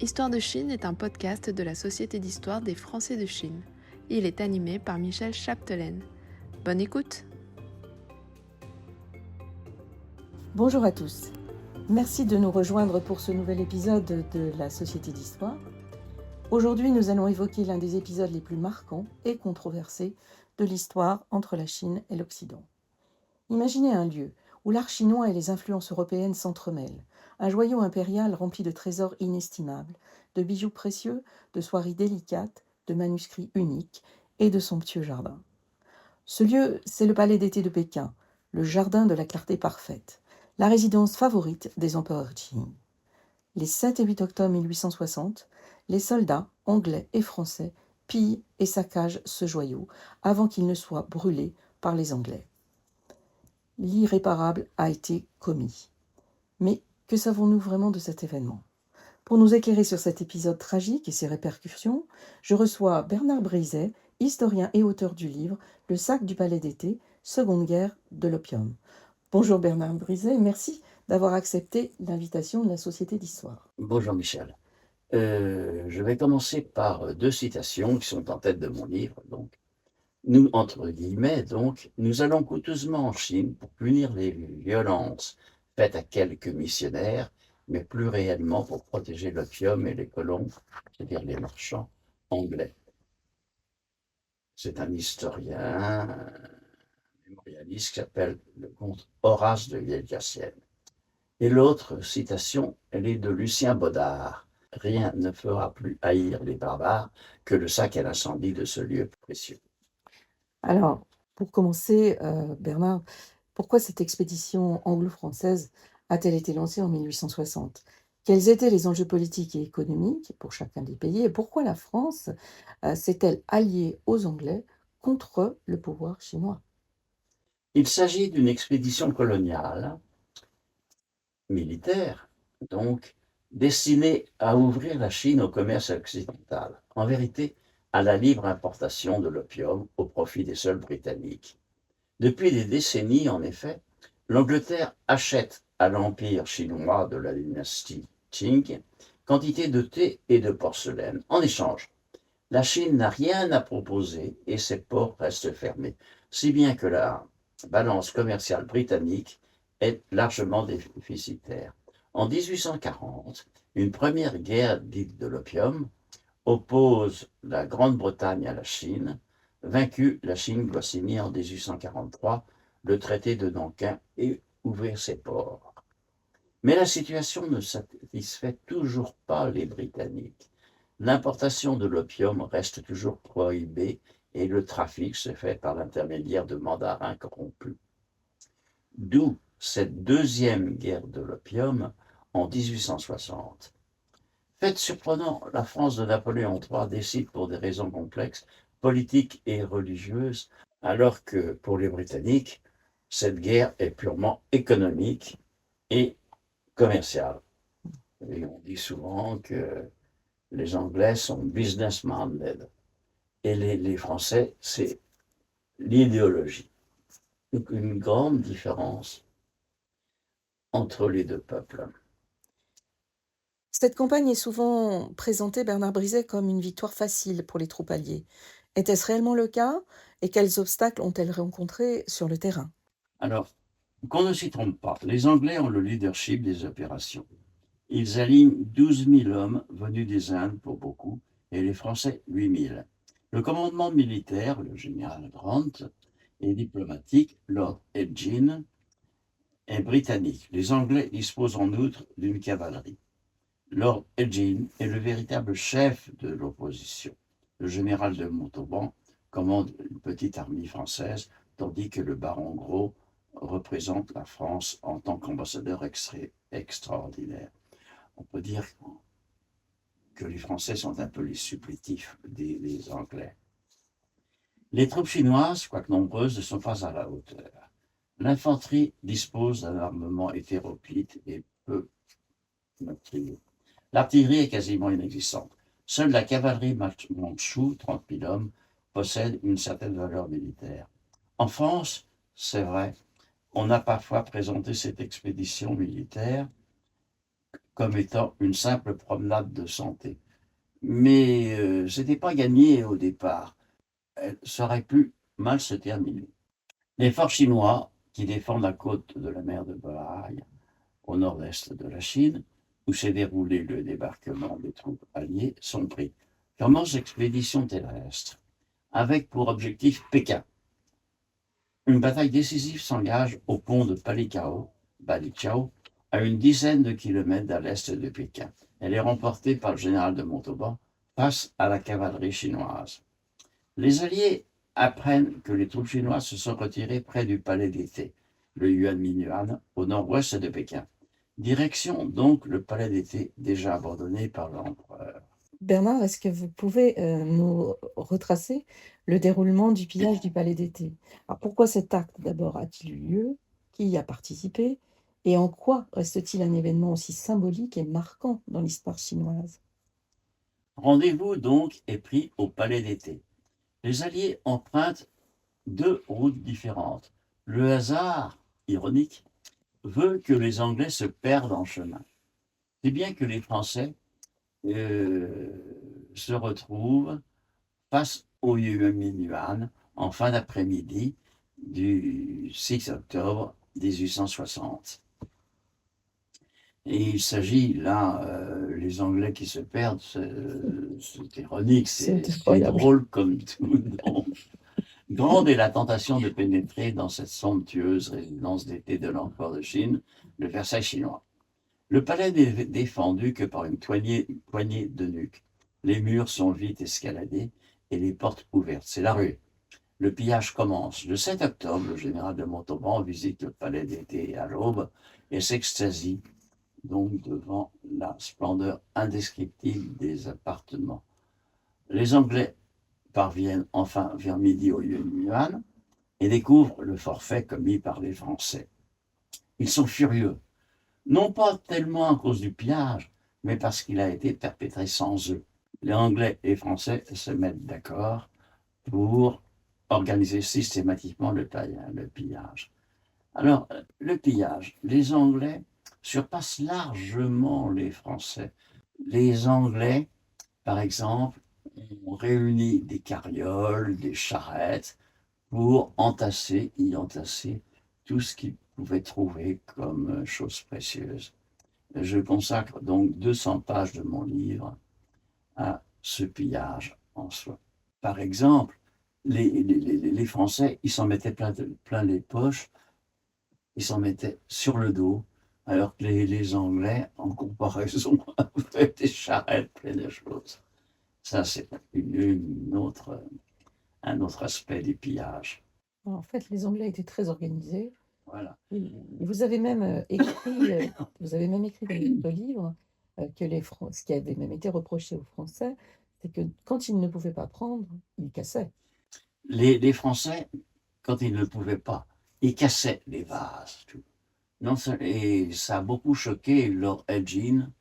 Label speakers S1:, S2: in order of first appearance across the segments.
S1: Histoire de Chine est un podcast de la Société d'histoire des Français de Chine. Il est animé par Michel Chaptelaine. Bonne écoute!
S2: Bonjour à tous. Merci de nous rejoindre pour ce nouvel épisode de la Société d'histoire. Aujourd'hui, nous allons évoquer l'un des épisodes les plus marquants et controversés de l'histoire entre la Chine et l'Occident. Imaginez un lieu où l'art chinois et les influences européennes s'entremêlent, un joyau impérial rempli de trésors inestimables, de bijoux précieux, de soieries délicates, de manuscrits uniques et de somptueux jardins. Ce lieu, c'est le palais d'été de Pékin, le jardin de la clarté parfaite, la résidence favorite des empereurs Qing. Les 7 et 8 octobre 1860, les soldats anglais et français pillent et saccagent ce joyau avant qu'il ne soit brûlé par les Anglais. L'irréparable a été commis. Mais que savons-nous vraiment de cet événement ? Pour nous éclairer sur cet épisode tragique et ses répercussions, je reçois Bernard Brizet, historien et auteur du livre « Le sac du palais d'été, Seconde guerre de l'opium ». Bonjour Bernard Brizet, merci d'avoir accepté l'invitation de la Société d'histoire.
S3: Bonjour Michel. Je vais commencer par deux citations qui sont en tête de mon livre. Nous, entre guillemets, nous allons coûteusement en Chine pour punir les violences faites à quelques missionnaires, mais plus réellement pour protéger l'opium et les colons, c'est-à-dire les marchands anglais. C'est un historien, un mémorialiste qui s'appelle le comte Horace de Vieille-Cassienne. Et l'autre citation, elle est de Lucien Baudard. Rien ne fera plus haïr les barbares que le sac et l'incendie de ce lieu précieux.
S2: Alors, pour commencer, Bernard, pourquoi cette expédition anglo-française a-t-elle été lancée en 1860 ? Quels étaient les enjeux politiques et économiques pour chacun des pays et pourquoi la France s'est-elle alliée aux Anglais contre le pouvoir chinois ?
S3: Il s'agit d'une expédition coloniale, militaire, destinée à ouvrir la Chine au commerce occidental. En vérité, à la libre importation de l'opium au profit des seuls Britanniques. Depuis des décennies, en effet, l'Angleterre achète à l'Empire chinois de la dynastie Qing quantité de thé et de porcelaine. En échange, la Chine n'a rien à proposer et ses ports restent fermés, si bien que la balance commerciale britannique est largement déficitaire. En 1840, une première guerre dite de l'opium oppose la Grande-Bretagne à la Chine. Vaincue, la Chine doit signer en 1843 le traité de Nankin et ouvrir ses ports. Mais la situation ne satisfait toujours pas les Britanniques. L'importation de l'opium reste toujours prohibée et le trafic se fait par l'intermédiaire de mandarins corrompus. D'où cette deuxième guerre de l'opium en 1860. Fait surprenant, la France de Napoléon III décide pour des raisons complexes, politiques et religieuses, alors que pour les Britanniques, cette guerre est purement économique et commerciale. Et on dit souvent que les Anglais sont business-minded et les Français, c'est l'idéologie. Donc une grande différence entre les deux peuples.
S2: Cette campagne est souvent présentée, Bernard Brizet, comme une victoire facile pour les troupes alliées. Était-ce réellement le cas ? Et quels obstacles ont-elles rencontrés sur le terrain ?
S3: Alors, qu'on ne s'y trompe pas, les Anglais ont le leadership des opérations. Ils alignent 12 000 hommes venus des Indes pour beaucoup, et les Français 8 000. Le commandement militaire, le général Grant, et diplomatique, Lord Elgin, est britannique. Les Anglais disposent en outre d'une cavalerie. Lord Elgin est le véritable chef de l'opposition. Le général de Montauban commande une petite armée française, tandis que le baron Gros représente la France en tant qu'ambassadeur extraordinaire. On peut dire que les Français sont un peu les supplétifs des Anglais. Les troupes chinoises, quoique nombreuses, ne sont pas à la hauteur. L'infanterie dispose d'un armement hétéroclite et peu meurtrier. L'artillerie est quasiment inexistante. Seule la cavalerie manchoue, 30 000 hommes, possède une certaine valeur militaire. En France, c'est vrai, on a parfois présenté cette expédition militaire comme étant une simple promenade de santé. Mais ce n'était pas gagné au départ. Ça aurait pu mal se terminer. Les forts chinois, qui défendent la côte de la mer de Bohai, au nord-est de la Chine, où s'est déroulé le débarquement des troupes alliées, sont pris. Commence l'expédition terrestre, avec pour objectif Pékin. Une bataille décisive s'engage au pont de Balichao, à une dizaine de kilomètres à l'est de Pékin. Elle est remportée par le général de Montauban face à la cavalerie chinoise. Les Alliés apprennent que les troupes chinoises se sont retirées près du palais d'été, le Yuanmingyuan, au nord-ouest de Pékin. Direction donc le palais d'été déjà abandonné par l'empereur.
S2: Bernard, est-ce que vous pouvez nous retracer le déroulement du pillage du palais d'été? Alors pourquoi cet acte d'abord a-t-il eu lieu? Qui y a participé? Et en quoi reste-t-il un événement aussi symbolique et marquant dans l'histoire chinoise?
S3: Rendez-vous donc est pris au palais d'été. Les Alliés empruntent 2 routes différentes. Le hasard, ironique, veut que les Anglais se perdent en chemin. Si bien que les Français se retrouvent face au Yuan en fin d'après-midi du 6 octobre 1860. Et il s'agit là, les Anglais qui se perdent, c'est ironique, c'est drôle comme tout. Grande est la tentation de pénétrer dans cette somptueuse résidence d'été de l'empereur de Chine, le Versailles chinois. Le palais n'est défendu que par une poignée de nuques. Les murs sont vite escaladés et les portes ouvertes. C'est la rue. Le pillage commence. Le 7 octobre, le général de Montauban visite le palais d'été à l'aube et s'extasie donc devant la splendeur indescriptible des appartements. Les Anglais parviennent enfin vers midi au Yuan et découvrent le forfait commis par les Français. Ils sont furieux, non pas tellement à cause du pillage, mais parce qu'il a été perpétré sans eux. Les Anglais et Français se mettent d'accord pour organiser systématiquement le pillage. Alors, le pillage, les Anglais surpassent largement les Français. Les Anglais, par exemple, ont réuni des carrioles, des charrettes, pour y entasser tout ce qu'ils pouvaient trouver comme choses précieuses. Je consacre donc 200 pages de mon livre à ce pillage en soi. Par exemple, les Français, ils s'en mettaient plein les poches, ils s'en mettaient sur le dos, alors que les Anglais, en comparaison, avaient des charrettes pleines de choses. Ça, c'est un autre aspect du pillage.
S2: En fait, les Anglais étaient très organisés.
S3: Voilà.
S2: Et vous avez même écrit dans votre livre que ce qui avait même été reproché aux Français, c'est que quand ils ne pouvaient pas prendre, ils cassaient.
S3: Les Français, quand ils ne pouvaient pas, ils cassaient les vases. Non, et ça a beaucoup choqué Lord Elgin,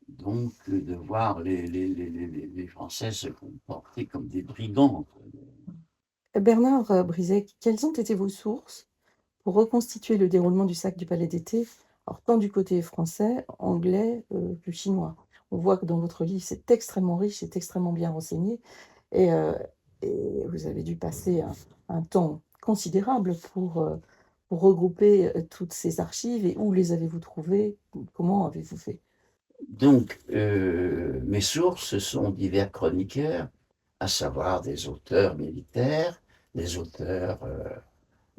S3: donc de voir les Français se comporter comme des brigands.
S2: Bernard Briset, quelles ont été vos sources pour reconstituer le déroulement du sac du Palais d'été, alors tant du côté français, anglais que chinois? On voit que dans votre livre, c'est extrêmement riche, c'est extrêmement bien renseigné, et vous avez dû passer un temps considérable pour regrouper toutes ces archives. Et où les avez-vous trouvées? Comment avez-vous fait?
S3: Donc, mes sources sont divers chroniqueurs, à savoir des auteurs militaires, des auteurs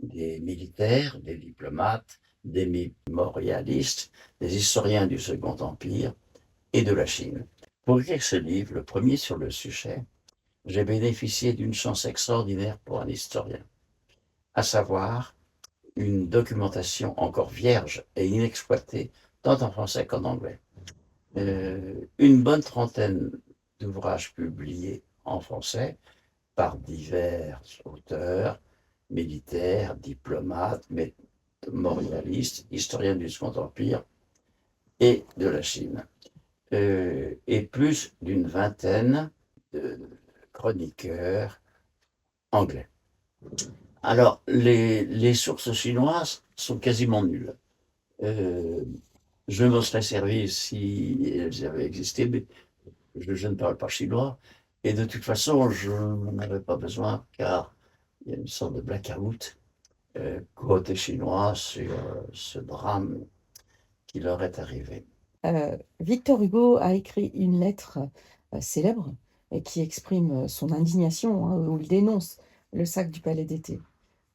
S3: des militaires, des diplomates, des mémorialistes, des historiens du Second Empire et de la Chine. Pour écrire ce livre, le premier sur le sujet, j'ai bénéficié d'une chance extraordinaire pour un historien, à savoir une documentation encore vierge et inexploitée, tant en français qu'en anglais. Une bonne trentaine d'ouvrages publiés en français par divers auteurs, militaires, diplomates, mémorialistes, historiens du Second Empire et de la Chine, et plus d'une vingtaine de chroniqueurs anglais. Alors, les sources chinoises sont quasiment nulles. Je m'en serais servi si elles avaient existé, mais je ne parle pas chinois. Et de toute façon, je n'en avais pas besoin car il y a une sorte de blackout côté chinois sur ce drame qui leur est arrivé.
S2: Victor Hugo a écrit une lettre célèbre qui exprime son indignation, hein, où il dénonce le sac du Palais d'été.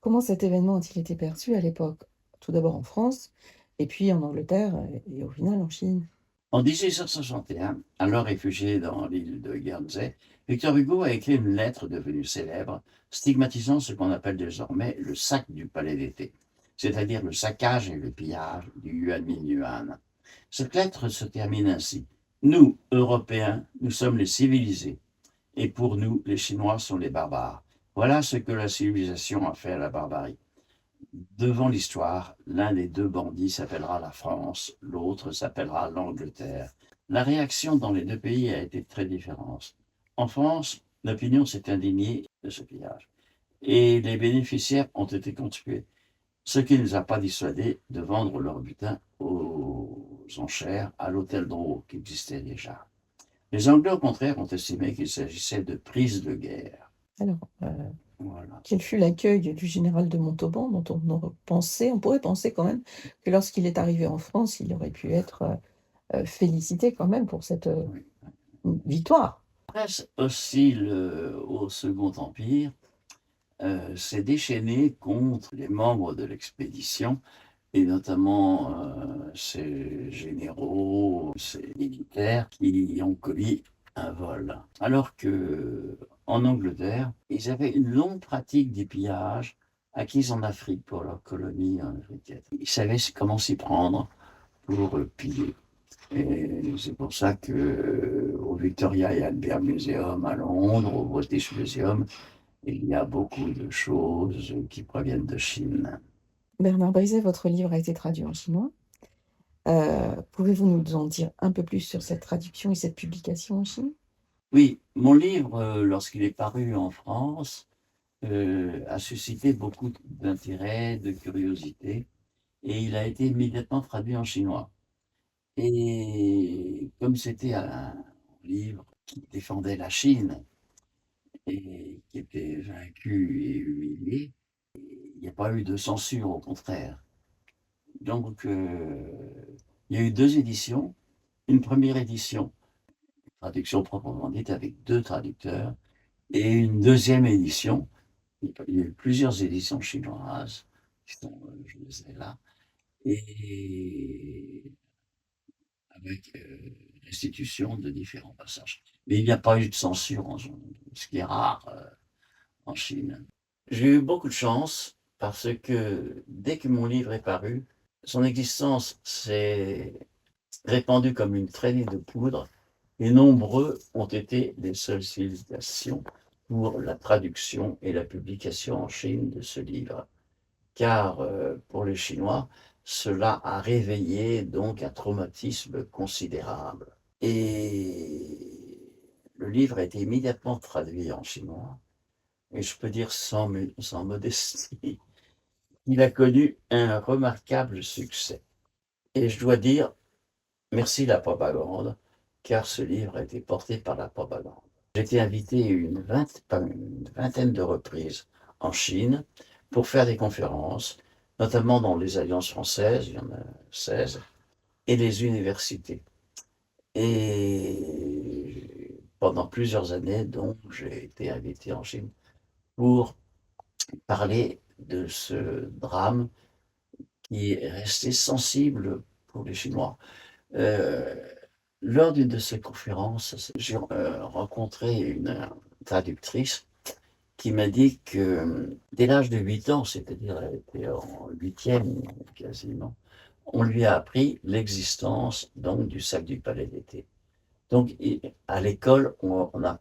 S2: Comment cet événement a-t-il été perçu à l'époque? Tout d'abord en France, et puis en Angleterre, et au final en Chine.
S3: En 1861, alors réfugié dans l'île de Guernsey, Victor Hugo a écrit une lettre devenue célèbre, stigmatisant ce qu'on appelle désormais le sac du palais d'été, c'est-à-dire le saccage et le pillage du Yuan Yuan. Cette lettre se termine ainsi. Nous, Européens, nous sommes les civilisés, et pour nous, les Chinois sont les barbares. Voilà ce que la civilisation a fait à la barbarie. Devant l'histoire, l'un des deux bandits s'appellera la France, l'autre s'appellera l'Angleterre. La réaction dans les deux pays a été très différente. En France, l'opinion s'est indignée de ce pillage et les bénéficiaires ont été conspués, ce qui ne les a pas dissuadés de vendre leur butin aux enchères à l'hôtel Drouot qui existait déjà. Les Anglais, au contraire, ont estimé qu'il s'agissait de prise de guerre.
S2: Alors,
S3: Voilà.
S2: quel fut l'accueil du général de Montauban, dont on pourrait penser quand même que lorsqu'il est arrivé en France, il aurait pu être félicité quand même pour cette victoire.
S3: La presse hostile au Second Empire s'est déchaînée contre les membres de l'expédition, et notamment ces généraux, ces militaires qui ont commis un vol. Alors qu'en Angleterre, ils avaient une longue pratique des pillages acquise en Afrique pour leur colonie africaine. Ils savaient comment s'y prendre pour piller. Et c'est pour ça qu'au Victoria et Albert Museum à Londres, au British Museum, il y a beaucoup de choses qui proviennent de Chine.
S2: Bernard Brizet, votre livre a été traduit en chinois. Pouvez-vous nous en dire un peu plus sur cette traduction et cette publication en Chine?
S3: Oui, mon livre, lorsqu'il est paru en France, a suscité beaucoup d'intérêt, de curiosité, et il a été immédiatement traduit en chinois. Et comme c'était un livre qui défendait la Chine et qui était vaincu et humilié, il n'y a pas eu de censure, au contraire. Donc, il y a eu 2 éditions. Une première édition, traduction proprement dite, avec 2 traducteurs, et une deuxième édition. Il y a eu plusieurs éditions chinoises, je les ai là, et avec restitution de différents passages. Mais il n'y a pas eu de censure, ce qui est rare en Chine. J'ai eu beaucoup de chance parce que dès que mon livre est paru, son existence s'est répandue comme une traînée de poudre et nombreux ont été les sollicitations pour la traduction et la publication en Chine de ce livre. Car pour les Chinois, cela a réveillé donc un traumatisme considérable. Et le livre a été immédiatement traduit en chinois. Et je peux dire sans modestie, il a connu un remarquable succès. Et je dois dire, merci la propagande, car ce livre a été porté par la propagande. J'ai été invité une vingtaine de reprises en Chine pour faire des conférences, notamment dans les alliances françaises, il y en a 16, et les universités. Et pendant plusieurs années, donc, j'ai été invité en Chine pour parler de ce drame qui est resté sensible pour les Chinois. Lors d'une de ces conférences, j'ai rencontré une traductrice qui m'a dit que dès l'âge de 8 ans, c'est-à-dire elle était en 8e quasiment, on lui a appris l'existence donc du sac du palais d'été. Donc à l'école,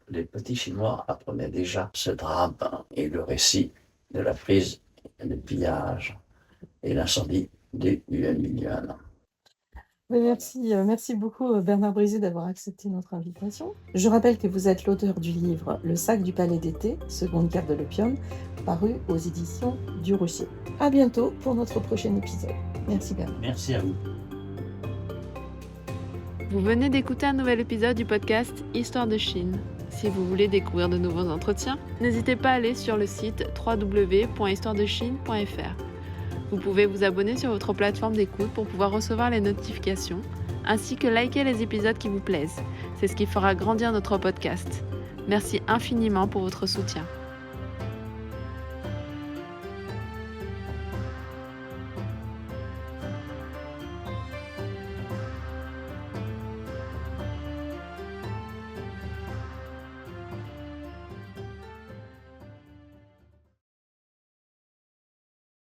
S3: les petits Chinois apprenaient déjà ce drame et le récit de la prise, le pillage et l'incendie du Yuan.
S2: Merci beaucoup Bernard Brizet d'avoir accepté notre invitation. Je rappelle que vous êtes l'auteur du livre Le sac du palais d'été, seconde guerre de l'opium, paru aux éditions du Rocher. À bientôt pour notre prochain épisode. Merci Bernard.
S3: Merci à vous.
S1: Vous venez d'écouter un nouvel épisode du podcast Histoire de Chine. Si vous voulez découvrir de nouveaux entretiens, n'hésitez pas à aller sur le site www.histoiredechine.fr. Vous pouvez vous abonner sur votre plateforme d'écoute pour pouvoir recevoir les notifications, ainsi que liker les épisodes qui vous plaisent. C'est ce qui fera grandir notre podcast. Merci infiniment pour votre soutien.